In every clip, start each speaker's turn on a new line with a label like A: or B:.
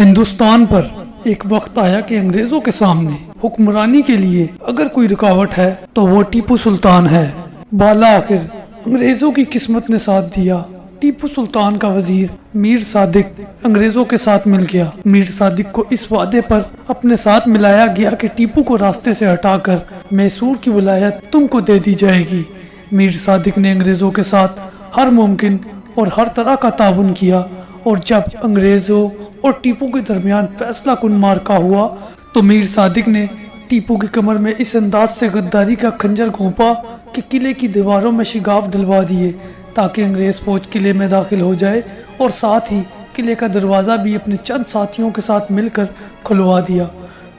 A: ہندوستان پر ایک وقت آیا کہ انگریزوں کے سامنے حکمرانی کے لیے اگر کوئی رکاوٹ ہے تو وہ ٹیپو سلطان ہے۔ بالا آخر انگریزوں کی قسمت نے ساتھ دیا۔ ٹیپو سلطان کا وزیر میر صادق انگریزوں کے ساتھ مل گیا۔ میر صادق کو اس وعدے پر اپنے ساتھ ملایا گیا کہ ٹیپو کو راستے سے ہٹا کر میسور کی ولایت تم کو دے دی جائے گی۔ میر صادق نے انگریزوں کے ساتھ ہر ممکن اور ہر طرح کا تعاون کیا، اور جب انگریزوں اور ٹیپو کے درمیان فیصلہ کن معرکہ ہوا تو میر صادق نے ٹیپو کی کمر میں اس انداز سے غداری کا خنجر گھونپا کہ قلعے کی دیواروں میں شگاف ڈلوا دیے تاکہ انگریز فوج قلعے میں داخل ہو جائے، اور ساتھ ہی قلعے کا دروازہ بھی اپنے چند ساتھیوں کے ساتھ مل کر کھلوا دیا۔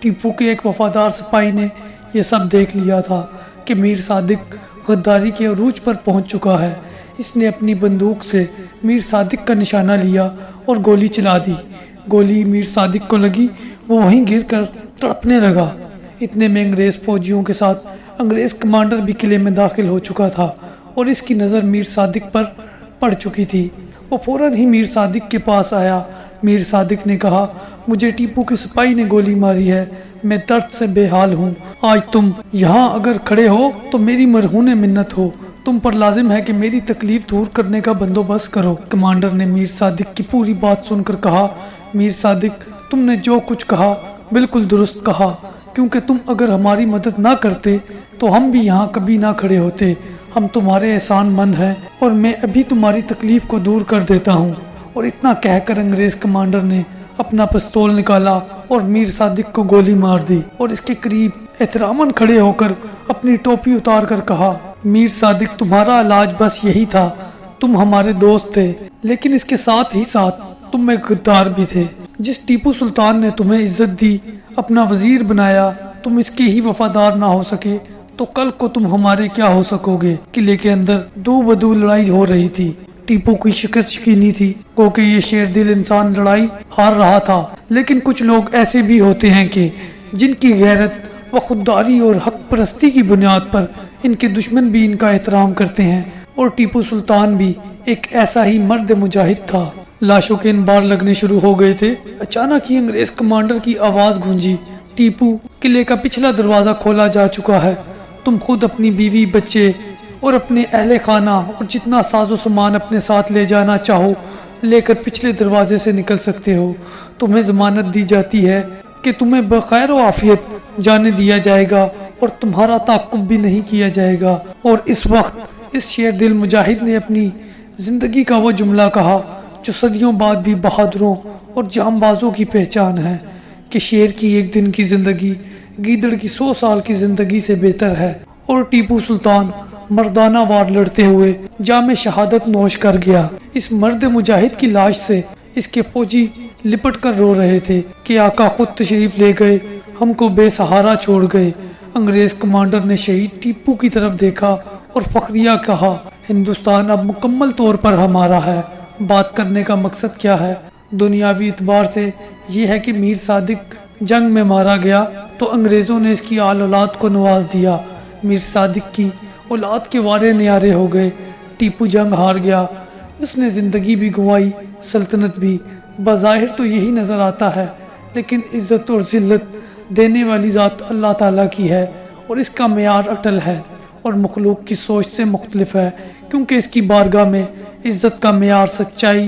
A: ٹیپو کے ایک وفادار سپاہی نے یہ سب دیکھ لیا تھا کہ میر صادق غداری کے عروج پر پہنچ چکا ہے۔ اس نے اپنی بندوق سے میر صادق کا نشانہ لیا اور گولی چلا دی۔ گولی میر صادق کو لگی، وہ وہیں گر کر تڑپنے لگا۔ اتنے میں انگریز فوجیوں کے ساتھ انگریز کمانڈر بھی قلعے میں داخل ہو چکا تھا، اور اس کی نظر میر صادق پر پڑ چکی تھی۔ وہ فوراً ہی میر صادق کے پاس آیا۔ میر صادق نے کہا، مجھے ٹیپو کے سپاہی نے گولی ماری ہے، میں درد سے بے حال ہوں۔ آج تم یہاں اگر کھڑے ہو تو میری مرہون منت ہو، تم پر لازم ہے کہ میری تکلیف دور کرنے کا بندوبست کرو۔ کمانڈر نے میر صادق کی پوری بات سن کر کہا، میر صادق تم نے جو کچھ کہا بالکل درست کہا، کیونکہ تم اگر ہماری مدد نہ کرتے تو ہم بھی یہاں کبھی نہ کھڑے ہوتے۔ ہم تمہارے احسان مند ہیں، اور میں ابھی تمہاری تکلیف کو دور کر دیتا ہوں۔ اور اتنا کہہ کر انگریز کمانڈر نے اپنا پستول نکالا اور میر صادق کو گولی مار دی، اور اس کے قریب احتراماً کھڑے ہو کر اپنی ٹوپی اتار کر کہا، میر صادق تمہارا علاج بس یہی تھا، تم ہمارے دوست تھے، لیکن اس کے ساتھ ہی ساتھ تم ایک غدار بھی تھے۔ جس ٹیپو سلطان نے تمہیں عزت دی، اپنا وزیر بنایا، تم اس کے ہی وفادار نہ ہو سکے تو کل کو تم ہمارے کیا ہو سکو گے۔ قلعے کے اندر دو بدو لڑائی ہو رہی تھی۔ ٹیپو کی شکست یقینی تھی کیونکہ یہ شیر دل انسان لڑائی ہار رہا تھا، لیکن کچھ لوگ ایسے بھی ہوتے ہیں کہ جن کی غیرت و خودداری اور حق پرستی کی بنیاد پر ان کے دشمن بھی ان کا احترام کرتے ہیں، اور ٹیپو سلطان بھی ایک ایسا ہی مرد مجاہد تھا۔ لاشوں کے انبار لگنے شروع ہو گئے تھے۔ اچانک ہی انگریز کمانڈر کی آواز گونجی، ٹیپو، قلعے کا پچھلا دروازہ کھولا جا چکا ہے، تم خود اپنی بیوی، بچے اور اپنے اہل خانہ اور جتنا ساز و سامان اپنے ساتھ لے جانا چاہو لے کر پچھلے دروازے سے نکل سکتے ہو۔ تمہیں ضمانت دی جاتی ہے کہ تمہیں بخیر و عافیت جانے دیا جائے گا اور تمہارا تعقب بھی نہیں کیا جائے گا۔ اور اس وقت اس شیر دل مجاہد نے اپنی زندگی کا وہ جملہ کہا جو صدیوں بعد بھی بہادروں اور جام بازوں کی پہچان ہے، کہ شیر کی ایک دن کی زندگی گیدڑ کی 100 سال کی زندگی سے بہتر ہے۔ اور ٹیپو سلطان مردانہ وار لڑتے ہوئے جام شہادت نوش کر گیا۔ اس مرد مجاہد کی لاش سے اس کے فوجی لپٹ کر رو رہے تھے کہ آقا خود تشریف لے گئے، ہم کو بے سہارا چھوڑ گئے۔ انگریز کمانڈر نے شہید ٹیپو کی طرف دیکھا اور فخریہ کہا، ہندوستان اب مکمل طور پر ہمارا ہے۔ بات کرنے کا مقصد کیا ہے؟ دنیاوی اعتبار سے یہ ہے کہ میر صادق جنگ میں مارا گیا تو انگریزوں نے اس کی آل اولاد کو نواز دیا۔ میر صادق کی اولاد کے وارے نیارے ہو گئے۔ ٹیپو جنگ ہار گیا، اس نے زندگی بھی گنوائی، سلطنت بھی۔ بظاہر تو یہی نظر آتا ہے، لیکن عزت اور ذلت دینے والی ذات اللہ تعالیٰ کی ہے، اور اس کا معیار اٹل ہے اور مخلوق کی سوچ سے مختلف ہے، کیونکہ اس کی بارگاہ میں عزت کا معیار سچائی،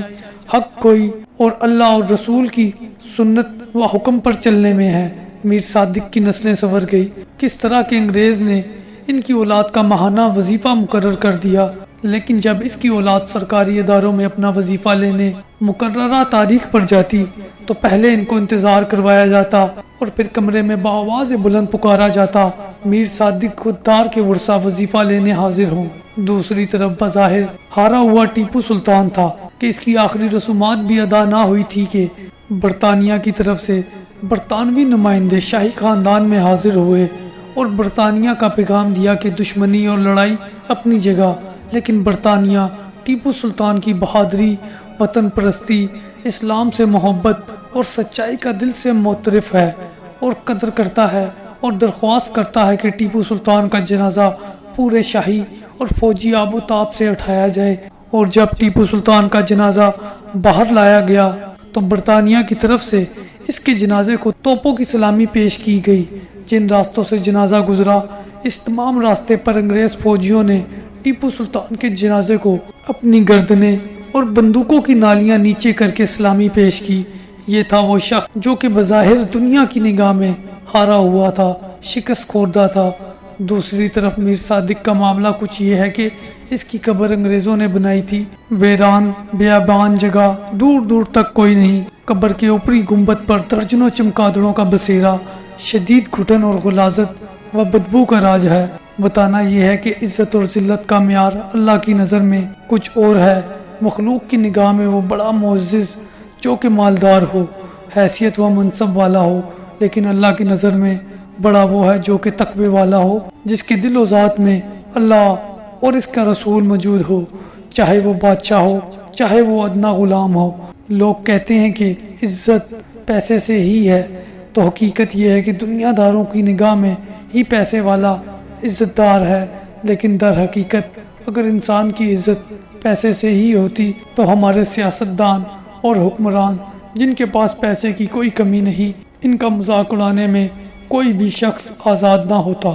A: حق گوئی اور اللہ اور رسول کی سنت و حکم پر چلنے میں ہے۔ میر صادق کی نسلیں سنور گئی۔ کس طرح کہ انگریز نے ان کی اولاد کا ماہانہ وظیفہ مقرر کر دیا، لیکن جب اس کی اولاد سرکاری اداروں میں اپنا وظیفہ لینے مقررہ تاریخ پر جاتی تو پہلے ان کو انتظار کروایا جاتا اور پھر کمرے میں بآواز بلند پکارا جاتا، میر صادق غدار کے ورثہ وظیفہ لینے حاضر ہوں۔ دوسری طرف بظاہر ہارا ہوا ٹیپو سلطان تھا کہ اس کی آخری رسومات بھی ادا نہ ہوئی تھی کہ برطانیہ کی طرف سے برطانوی نمائندے شاہی خاندان میں حاضر ہوئے اور برطانیہ کا پیغام دیا کہ دشمنی اور لڑائی اپنی جگہ، لیکن برطانیہ ٹیپو سلطان کی بہادری، وطن پرستی، اسلام سے محبت اور سچائی کا دل سے معترف ہے اور قدر کرتا ہے، اور درخواست کرتا ہے کہ ٹیپو سلطان کا جنازہ پورے شاہی اور فوجی آب و تاب سے اٹھایا جائے۔ اور جب ٹیپو سلطان کا جنازہ باہر لایا گیا تو برطانیہ کی طرف سے اس کے جنازے کو توپوں کی سلامی پیش کی گئی۔ جن راستوں سے جنازہ گزرا، اس تمام راستے پر انگریز فوجیوں نے ٹیپو سلطان کے جنازے کو اپنی گردنیں اور بندوقوں کی نالیاں نیچے کر کے سلامی پیش کی۔ یہ تھا وہ شخص جو کہ بظاہر دنیا کی نگاہ میں ہارا ہوا تھا، شکست خوردہ تھا۔ دوسری طرف میر صادق کا معاملہ کچھ یہ ہے کہ اس کی قبر انگریزوں نے بنائی تھی۔ ویران بیابان جگہ، دور دور تک کوئی نہیں۔ قبر کے اوپری گنبد پر درجنوں چمگادڑوں کا بسیرا، شدید گھٹن اور غلاظت و بدبو کا راج ہے۔ بتانا یہ ہے کہ عزت اور ذلت کا معیار اللہ کی نظر میں کچھ اور ہے۔ مخلوق کی نگاہ میں وہ بڑا معزز جو کہ مالدار ہو، حیثیت و منصب والا ہو، لیکن اللہ کی نظر میں بڑا وہ ہے جو کہ تقوی والا ہو، جس کے دل و ذات میں اللہ اور اس کا رسول موجود ہو، چاہے وہ بادشاہ ہو، چاہے وہ ادنا غلام ہو۔ لوگ کہتے ہیں کہ عزت پیسے سے ہی ہے، تو حقیقت یہ ہے کہ دنیا داروں کی نگاہ میں ہی پیسے والا عزت دار ہے، لیکن در حقیقت اگر انسان کی عزت پیسے سے ہی ہوتی تو ہمارے سیاستدان اور حکمران جن کے پاس پیسے کی کوئی کمی نہیں، ان کا مذاق اڑانے میں کوئی بھی شخص آزاد نہ ہوتا۔